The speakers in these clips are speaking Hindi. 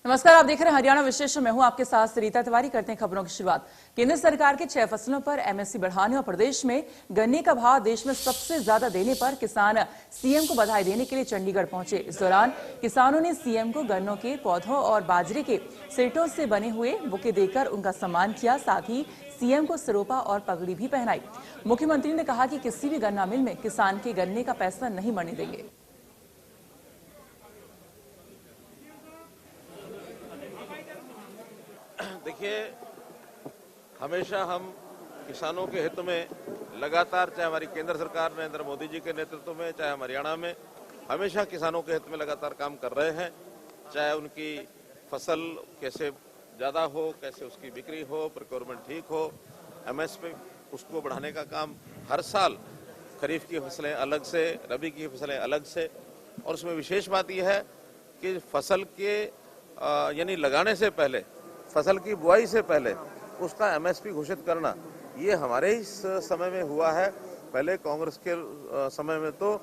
नमस्कार, आप देख रहे हैं हरियाणा विशेष। मैं हूं आपके साथ सरिता तिवारी। करते हैं खबरों की शुरुआत। केंद्र सरकार के 6 फसलों पर एमएसपी बढ़ाने और प्रदेश में गन्ने का भाव देश में सबसे ज्यादा देने पर किसान सीएम को बधाई देने के लिए चंडीगढ़ पहुंचे। इस दौरान किसानों ने सीएम को गन्नों के पौधों और बाजरे के सिरटों से बने हुए बुके देकर उनका सम्मान किया। साथ ही सीएम को सिरोपा और पगड़ी भी पहनाई। मुख्यमंत्री ने कहा कि किसी भी गन्ना मिल में किसान के गन्ने का पैसा नहीं मरने देंगे। देखिए, हमेशा हम किसानों के हित में लगातार, चाहे हमारी केंद्र सरकार नरेंद्र मोदी जी के नेतृत्व में, चाहे हम हरियाणा में, हमेशा किसानों के हित में लगातार काम कर रहे हैं। चाहे उनकी फसल कैसे ज़्यादा हो, कैसे उसकी बिक्री हो, प्रोक्योरमेंट ठीक हो, एमएसपी उसको बढ़ाने का काम हर साल, खरीफ की फसलें अलग से, रबी की फसलें अलग से। और उसमें विशेष बात यह है कि फसल के यानी लगाने से पहले, फसल की बुआई से पहले उसका एमएसपी घोषित करना, ये हमारे ही समय में हुआ है। पहले कांग्रेस के समय में तो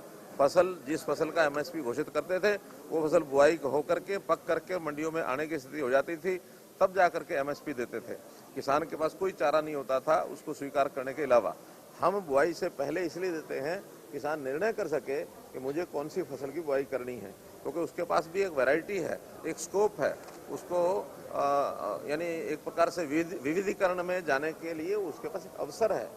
जिस फसल का एमएसपी घोषित करते थे वो फसल बुआई होकर के पक करके मंडियों में आने की स्थिति हो जाती थी, तब जाकर के एमएसपी देते थे। किसान के पास कोई चारा नहीं होता था उसको स्वीकार करने के अलावा। हम बुआई से पहले इसलिए देते हैं, किसान निर्णय कर सके कि मुझे कौन सी फसल की बुआई करनी है, क्योंकि उसके पास भी एक वैरायटी है, एक स्कोप है, उसको यानी एक प्रकार से विविधीकरण में जाने के लिए उसके पास एक अवसर है।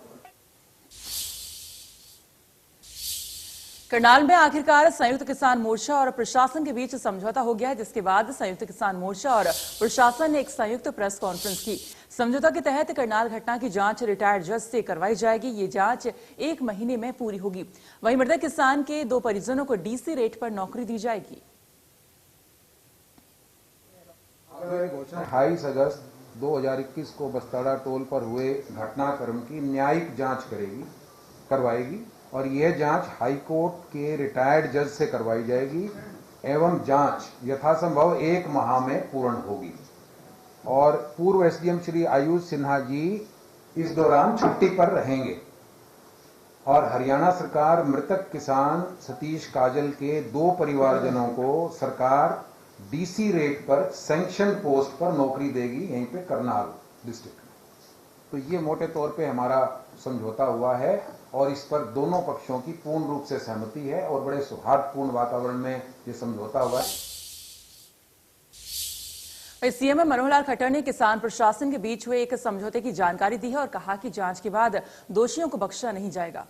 करनाल में आखिरकार संयुक्त किसान मोर्चा और प्रशासन के बीच समझौता हो गया है, जिसके बाद संयुक्त किसान मोर्चा और प्रशासन ने एक संयुक्त प्रेस कॉन्फ्रेंस की। समझौता के तहत करनाल घटना की जांच रिटायर्ड जज से करवाई जाएगी। ये जांच 1 महीने में पूरी होगी। वहीं मृतक किसान के 2 परिजनों को डीसी रेट पर नौकरी दी जाएगी। 28 अगस्त 2021 को बस्ताड़ा टोल पर हुए घटनाक्रम की न्यायिक जांच करवाएगी और यह जांच हाईकोर्ट के रिटायर्ड जज से करवाई जाएगी एवं जांच यथासंभव 1 माह में पूर्ण होगी। और पूर्व एसडीएम श्री आयुष सिन्हा जी इस दौरान छुट्टी पर रहेंगे और हरियाणा सरकार मृतक किसान सतीश काजल के 2 परिवारजनों को सरकार डीसी रेट पर सैंक्शन पोस्ट पर नौकरी देगी, यहीं पे करनाल डिस्ट्रिक्ट में। तो ये मोटे तौर पे हमारा समझौता हुआ है और इस पर दोनों पक्षों की पूर्ण रूप से सहमति है और बड़े सौहार्दपूर्ण वातावरण में ये समझौता हुआ है। सीएम मनोहर लाल खट्टर ने किसान प्रशासन के बीच हुए एक समझौते की जानकारी दी है और कहा कि जांच के बाद दोषियों को बख्शा नहीं जाएगा।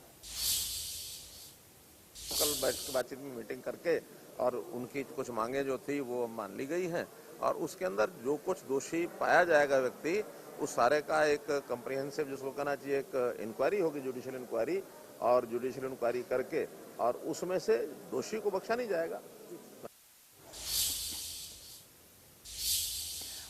कल बातचीत में मीटिंग करके और उनकी कुछ मांगे जो थी वो मान ली गई हैं और उसके अंदर जो कुछ दोषी पाया जाएगा व्यक्ति, उस सारे का एक कम्प्रिहेंसिव, जिसको कहना चाहिए, एक इंक्वायरी होगी, जुडिशियल इंक्वायरी, और जुडिशियल इंक्वायरी करके और उसमें से दोषी को बख्शा नहीं जाएगा।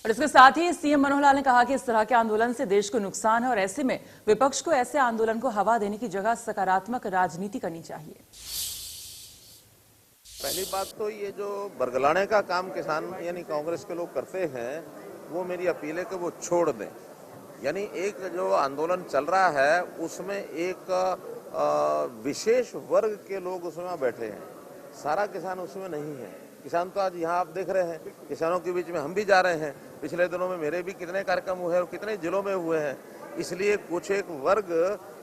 और इसके साथ ही सीएम मनोहर लाल ने कहा कि इस तरह के आंदोलन से देश को नुकसान है और ऐसे में विपक्ष को ऐसे आंदोलन को हवा देने की जगह सकारात्मक राजनीति करनी चाहिए। पहली बात तो ये जो बरगलाने का काम किसान यानी कांग्रेस के लोग करते हैं, वो मेरी अपील है कि वो छोड़ दें। यानी एक जो आंदोलन चल रहा है उसमें एक विशेष वर्ग के लोग उसमें बैठे हैं, सारा किसान उसमें नहीं है। किसान तो आज यहाँ आप देख रहे हैं, किसानों के बीच में हम भी जा रहे हैं। पिछले दिनों में मेरे भी कितने कार्यक्रम हुए और कितने जिलों में हुए हैं। इसलिए कुछ एक वर्ग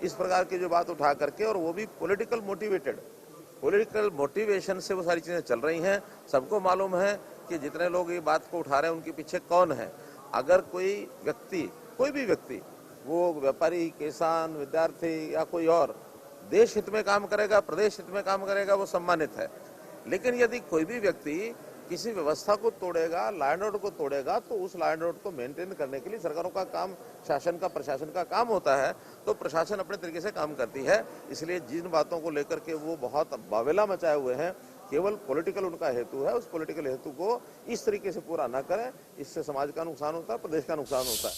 इस प्रकार की जो बात उठा करके, और वो भी पॉलिटिकल मोटिवेशन से वो सारी चीजें चल रही हैं। सबको मालूम है कि जितने लोग ये बात को उठा रहे हैं उनके पीछे कौन है। अगर कोई भी व्यक्ति, वो व्यापारी, किसान, विद्यार्थी या कोई और, देश हित में काम करेगा, प्रदेश हित में काम करेगा, वो सम्मानित है। लेकिन यदि कोई भी व्यक्ति किसी व्यवस्था को तोड़ेगा, लॉ एंड ऑर्डर को तोड़ेगा, तो उस लॉ एंड ऑर्डर को मेंटेन करने के लिए सरकारों का काम, शासन का, प्रशासन का काम होता है। तो प्रशासन अपने तरीके से काम करती है। इसलिए जिन बातों को लेकर के वो बहुत बावेला मचाए हुए हैं, केवल पॉलिटिकल उनका हेतु है, उस पॉलिटिकल हेतु को इस तरीके से पूरा न करें। इससे समाज का नुकसान होता है, प्रदेश का नुकसान होता है।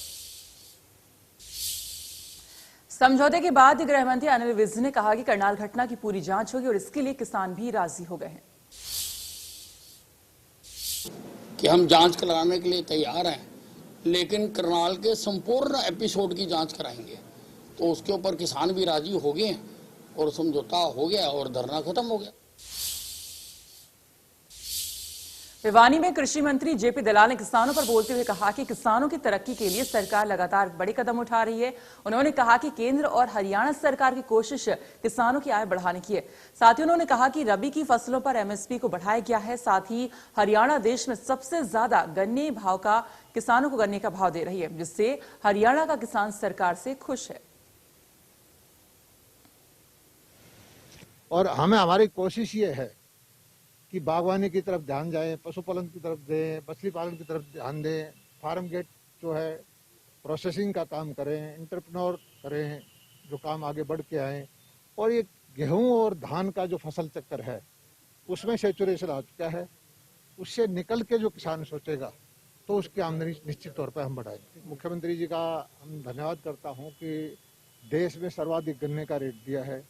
समझौते के बाद गृह मंत्री अनिल विज ने कहा कि करनाल घटना की पूरी जांच होगी और इसके लिए किसान भी राजी हो गए हैं कि हम जांच कराने के लिए तैयार हैं, लेकिन करनाल के संपूर्ण एपिसोड की जांच कराएंगे। तो उसके ऊपर किसान भी राजी हो गए और समझौता हो गया और धरना खत्म हो गया। भिवानी में कृषि मंत्री जेपी दलाल ने किसानों पर बोलते हुए कहा कि किसानों की तरक्की के लिए सरकार लगातार बड़े कदम उठा रही है। उन्होंने कहा कि केंद्र और हरियाणा सरकार की कोशिश किसानों की आय बढ़ाने की है। साथ ही उन्होंने कहा कि रबी की फसलों पर एमएसपी को बढ़ाया गया है। साथ ही हरियाणा देश में सबसे ज्यादा गन्ने भाव का किसानों को गन्ने का भाव दे रही है, जिससे हरियाणा का किसान सरकार से खुश है। और हमारी कोशिश ये है कि बागवानी की तरफ ध्यान जाए, पशुपालन की तरफ दें, मछली पालन की तरफ ध्यान दें, फार्म गेट जो है प्रोसेसिंग का काम करें, एंटरप्रेन्योर करें, जो काम आगे बढ़ के आए। और ये गेहूं और धान का जो फसल चक्कर है उसमें सैचुरेशन आ चुका है। उससे निकल के जो किसान सोचेगा तो उसकी आमदनी निश्चित तौर पर हम बढ़ाएंगे। मुख्यमंत्री जी का हम धन्यवाद करता हूँ कि देश में सर्वाधिक गन्ने का रेट दिया है।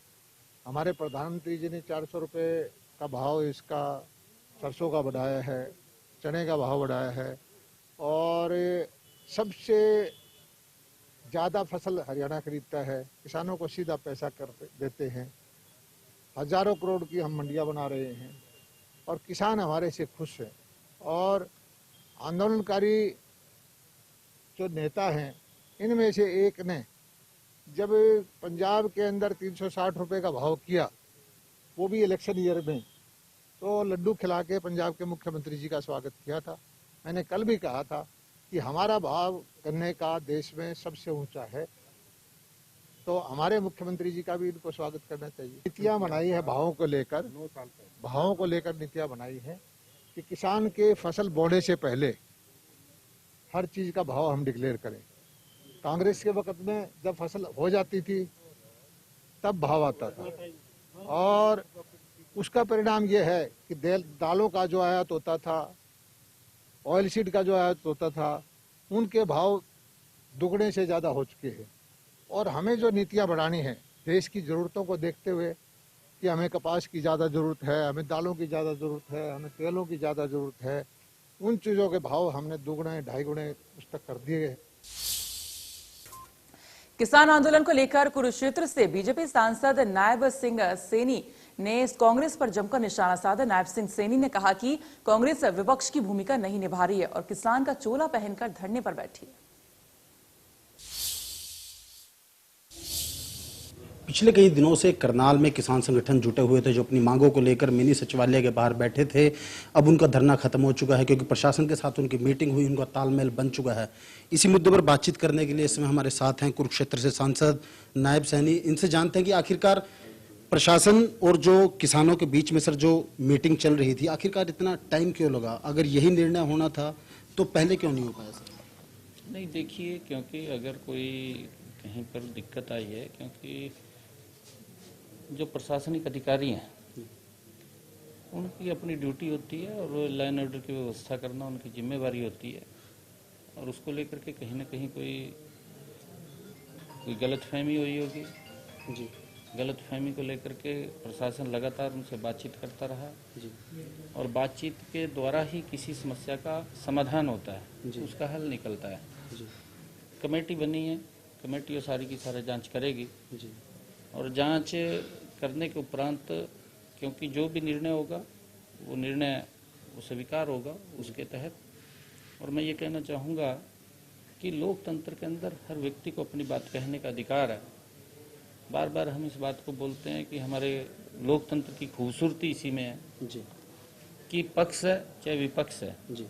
हमारे प्रधानमंत्री जी ने 400 रुपये का भाव इसका सरसों का बढ़ाया है, चने का भाव बढ़ाया है और सबसे ज़्यादा फसल हरियाणा खरीदता है। किसानों को सीधा पैसा कर देते हैं। हजारों करोड़ की हम मंडियां बना रहे हैं और किसान हमारे से खुश हैं। और आंदोलनकारी जो नेता हैं इनमें से एक ने जब पंजाब के अंदर 360 रुपये का भाव किया, वो भी इलेक्शन ईयर में, तो लड्डू खिला के पंजाब के मुख्यमंत्री जी का स्वागत किया था। मैंने कल भी कहा था कि हमारा भाव गन्ने का देश में सबसे ऊंचा है, तो हमारे मुख्यमंत्री जी का भी इनको स्वागत करना चाहिए। नीतियां बनाई है भावों को लेकर नीतियां बनाई है कि किसान के फसल बोने से पहले हर चीज का भाव हम डिक्लेयर करें। कांग्रेस के वक्त में जब फसल हो जाती थी तब भाव आता था और उसका परिणाम यह है कि दालों का जो आयात होता था, ऑयल सीड का जो आयात होता था, उनके भाव दुगने से ज़्यादा हो चुके हैं। और हमें जो नीतियां बढ़ानी है देश की ज़रूरतों को देखते हुए कि हमें कपास की ज़्यादा ज़रूरत है, हमें दालों की ज़्यादा ज़रूरत है, हमें तेलों की ज़्यादा ज़रूरत है, उन चीज़ों के भाव हमने दुगने ढाई गुणे उस तक कर दिए। किसान आंदोलन को लेकर कुरुक्षेत्र से बीजेपी सांसद नायब सिंह सैनी ने कांग्रेस पर जमकर निशाना साधा। नायब सिंह सैनी ने कहा कि कांग्रेस विपक्ष की भूमिका नहीं निभा रही है और किसान का चोला पहनकर धरने पर बैठी है। पिछले कई दिनों से करनाल में किसान संगठन जुटे हुए थे, जो अपनी मांगों को लेकर मिनी सचिवालय के बाहर बैठे थे। अब उनका धरना खत्म हो चुका है क्योंकि प्रशासन के साथ उनकी मीटिंग हुई, उनका तालमेल बन चुका है। इसी मुद्दे पर बातचीत करने के लिए इस समय हमारे साथ हैं कुरुक्षेत्र से सांसद नायब सैनी। इनसे जानते हैं कि आखिरकार प्रशासन और जो किसानों के बीच में सर जो मीटिंग चल रही थी, आखिरकार इतना टाइम क्यों लगा? अगर यही निर्णय होना था तो पहले क्यों नहीं हो पाया सर? नहीं, देखिए, क्योंकि अगर कोई कहीं पर दिक्कत आई है, क्योंकि जो प्रशासनिक अधिकारी हैं उनकी अपनी ड्यूटी होती है और लाइन ऑर्डर की व्यवस्था करना उनकी जिम्मेवारी होती है। और उसको लेकर के कहीं ना कहीं कोई गलतफहमी हुई होगी जी। गलतफहमी को लेकर के प्रशासन लगातार उनसे बातचीत करता रहा जी, और बातचीत के द्वारा ही किसी समस्या का समाधान होता है जी, उसका हल निकलता है जी। कमेटी बनी है, कमेटी वो सारी की सारी जांच करेगी जी, और जांच करने के उपरांत क्योंकि जो भी निर्णय होगा वो निर्णय वो स्वीकार होगा उसके तहत। और मैं ये कहना चाहूँगा कि लोकतंत्र के अंदर हर व्यक्ति को अपनी बात कहने का अधिकार है। बार बार हम इस बात को बोलते हैं कि हमारे लोकतंत्र की खूबसूरती इसी में है जी, कि पक्ष है चाहे विपक्ष है जी,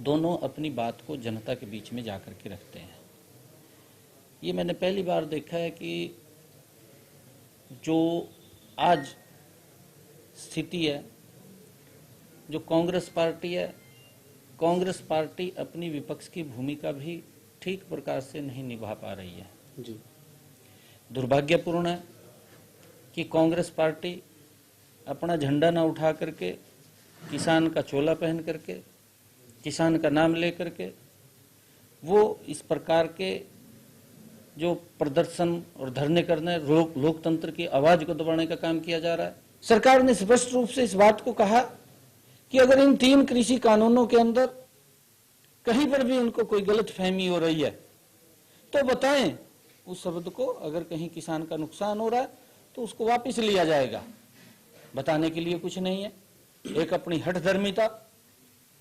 दोनों अपनी बात को जनता के बीच में जाकर के रखते हैं। ये मैंने पहली बार देखा है कि जो आज स्थिति है, जो कांग्रेस पार्टी है, कांग्रेस पार्टी अपनी विपक्ष की भूमिका भी ठीक प्रकार से नहीं निभा पा रही है जी। दुर्भाग्यपूर्ण है कि कांग्रेस पार्टी अपना झंडा ना उठा करके, किसान का चोला पहन करके, किसान का नाम ले करके वो इस प्रकार के जो प्रदर्शन और धरने करने, लोकतंत्र की आवाज को दबाने का काम किया जा रहा है। सरकार ने स्पष्ट रूप से इस बात को कहा कि अगर इन 3 कृषि कानूनों के अंदर कहीं पर भी उनको कोई गलतफहमी हो रही है तो बताएं। उस शब्द को, अगर कहीं किसान का नुकसान हो रहा है तो उसको वापस लिया जाएगा। बताने के लिए कुछ नहीं है। एक अपनी हठधर्मिता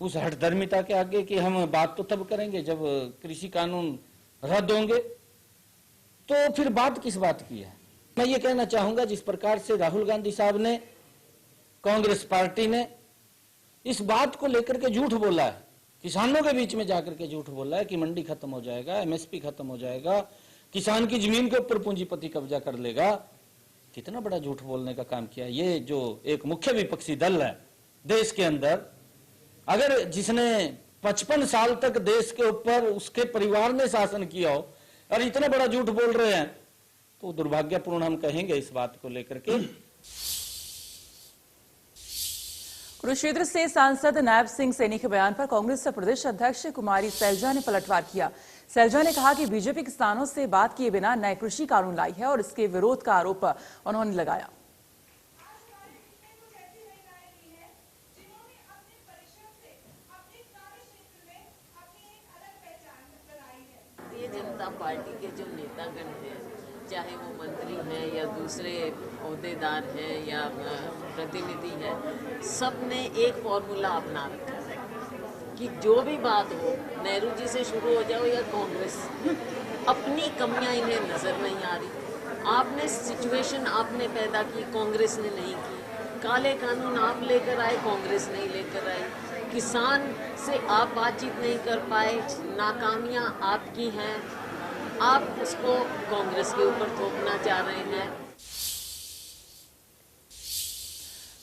उस हठधर्मिता के आगे कि हम बात तो तब करेंगे जब कृषि कानून रद्द होंगे, तो फिर बात किस बात की है। मैं ये कहना चाहूंगा, जिस प्रकार से राहुल गांधी साहब ने, कांग्रेस पार्टी ने इस बात को लेकर के झूठ बोला है, किसानों के बीच में जाकर के झूठ बोला है कि मंडी खत्म हो जाएगा, एमएसपी खत्म हो जाएगा, किसान की जमीन के ऊपर पूंजीपति कब्जा कर लेगा, कितना बड़ा झूठ बोलने का काम किया। ये जो एक मुख्य विपक्षी दल है देश के अंदर, अगर जिसने 55 साल तक देश के ऊपर उसके परिवार ने शासन किया हो और इतना बड़ा झूठ बोल रहे हैं, तो दुर्भाग्यपूर्ण हम कहेंगे इस बात को लेकर के। कुरुक्षेत्र से सांसद नायब सिंह सैनी के बयान पर कांग्रेस प्रदेश अध्यक्ष कुमारी सैलजा ने पलटवार किया। सैलजा ने कहा कि बीजेपी किसानों से बात किए बिना नए कृषि कानून लाई है और इसके विरोध का आरोप उन्होंने लगाया। भारतीय जनता पार्टी के जो नेतागण हैं, चाहे वो मंत्री हैं या दूसरे ओहदेदार हैं या प्रतिनिधि हैं, सब ने एक फॉर्मूला अपना रखा है कि जो भी बात हो, नेहरू जी से शुरू हो जाओ या कांग्रेस, अपनी कमियां इन्हें नजर नहीं आ रही। आपने सिचुएशन आपने पैदा की, कांग्रेस ने नहीं की। काले कानून आप लेकर आए, कांग्रेस नहीं लेकर आई। किसान से आप बातचीत नहीं कर पाए, नाकामियां आपकी हैं, आप उसको कांग्रेस के ऊपर थोपना चाह रहे हैं।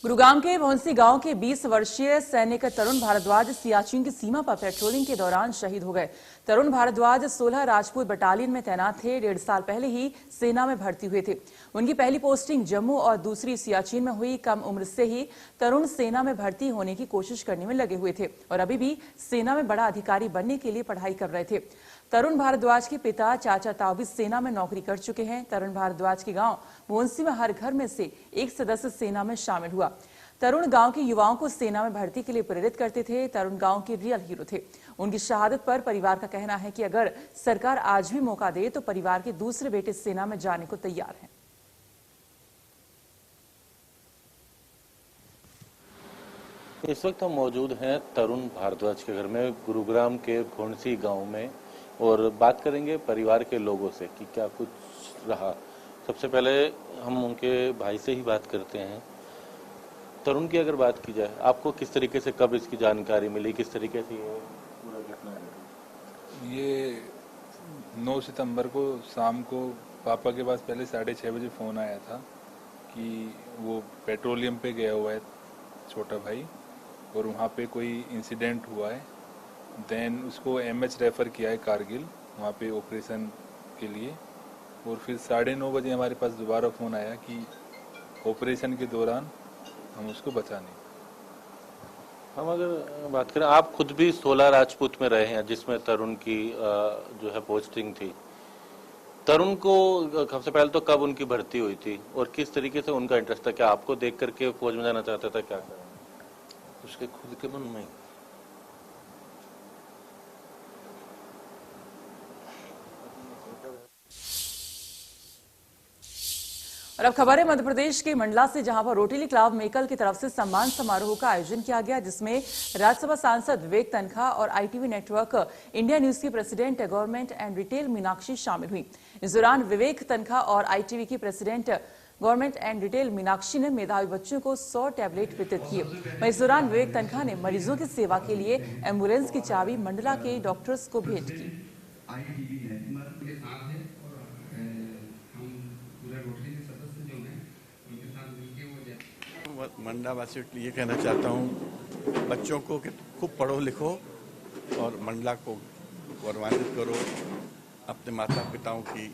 गुरुग्राम के भौंसी गांव के 20 वर्षीय सैनिक तरुण भारद्वाज सियाचिन की सीमा पर पेट्रोलिंग के दौरान शहीद हो गए। तरुण भारद्वाज 16 राजपूत बटालियन में तैनात थे। 1.5 साल पहले ही सेना में भर्ती हुए थे। उनकी पहली पोस्टिंग जम्मू और दूसरी सियाचिन में हुई। कम उम्र से ही तरुण सेना में भर्ती होने की कोशिश करने में लगे हुए थे और अभी भी सेना में बड़ा अधिकारी बनने के लिए पढ़ाई कर रहे थे। तरुण भारद्वाज के पिता चाचा ताऊ भी सेना में नौकरी कर चुके हैं। तरुण भारद्वाज के गांव भौंसी में हर घर में से एक सदस्य सेना में शामिल हुआ। तरुण गांव के युवाओं को सेना में भर्ती के लिए प्रेरित करते थे। तरुण गांव के रियल हीरो थे। उनकी शहादत पर परिवार का कहना है कि अगर सरकार आज भी मौका दे तो परिवार के दूसरे बेटे सेना में जाने को तैयार हैं। इस वक्त हम मौजूद हैं तरुण भारद्वाज के घर में, गुरुग्राम के भौंसी गांव में, और बात करेंगे परिवार के लोगों से कि क्या कुछ रहा। सबसे पहले हम उनके भाई से ही बात करते हैं। तरुण की अगर बात की जाए, आपको किस तरीके से, कब इसकी जानकारी मिली, किस तरीके से ये पूरा घटना है? ये 9 सितंबर को शाम को पापा के पास पहले 6:30 बजे फ़ोन आया था कि वो पेट्रोलियम पे गया हुआ है छोटा भाई और वहाँ पे कोई इंसिडेंट हुआ है। देन उसको एमएच रेफ़र किया है कारगिल, वहाँ पे ऑपरेशन के लिए। और फिर 9:30 बजे हमारे पास दोबारा फ़ोन आया कि ऑपरेशन के दौरान हम उसको बचा नहीं। हम अगर बात करें, आप खुद भी 16 राजपूत में रहे हैं जिसमें तरुण की जो है पोस्टिंग थी। तरुण को सबसे पहले तो कब उनकी भर्ती हुई थी और किस तरीके से उनका इंटरेस्ट था? क्या आपको देख करके फौज में जाना चाहता था? क्या उसके खुद के मन में। और अब खबर है मध्य प्रदेश के मंडला से, जहां पर रोटरी क्लब मेकल की तरफ से सम्मान समारोह का आयोजन किया गया, जिसमें राज्यसभा सांसद विवेक तनखा और आईटीवी नेटवर्क इंडिया न्यूज की president government and retail Meenakshi शामिल हुई। इस दौरान विवेक तनखा और आईटीवी की president government and retail Meenakshi ने मेधावी बच्चों को 100 टैबलेट वितरित किए। वहीं इस दौरान विवेक तनखा ने मरीजों की सेवा के लिए एम्बुलेंस की चाबी मंडला के डॉक्टर्स को भेंट की। मंडला वासियों के लिए कहना चाहता हूँ, बच्चों को कि खूब पढ़ो लिखो और मंडला को गौरवान्वित करो, अपने माता पिताओं की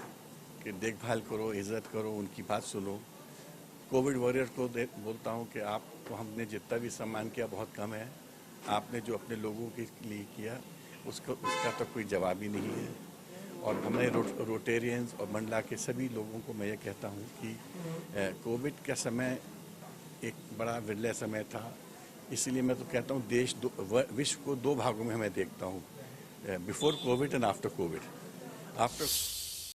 देखभाल करो, इज्जत करो, उनकी बात सुनो। कोविड वॉरियर को बोलता हूँ कि आपको हमने जितना भी सम्मान किया बहुत कम है। आपने जो अपने लोगों के लिए किया उसका तो कोई जवाब ही नहीं है। और हमें रोटेरियंस और मंडला के सभी लोगों को मैं ये कहता हूँ कि कोविड का समय एक बड़ा विरले समय था, इसलिए मैं तो कहता हूँ विश्व को 2 भागों में मैं देखता हूँ, before Covid and after Covid.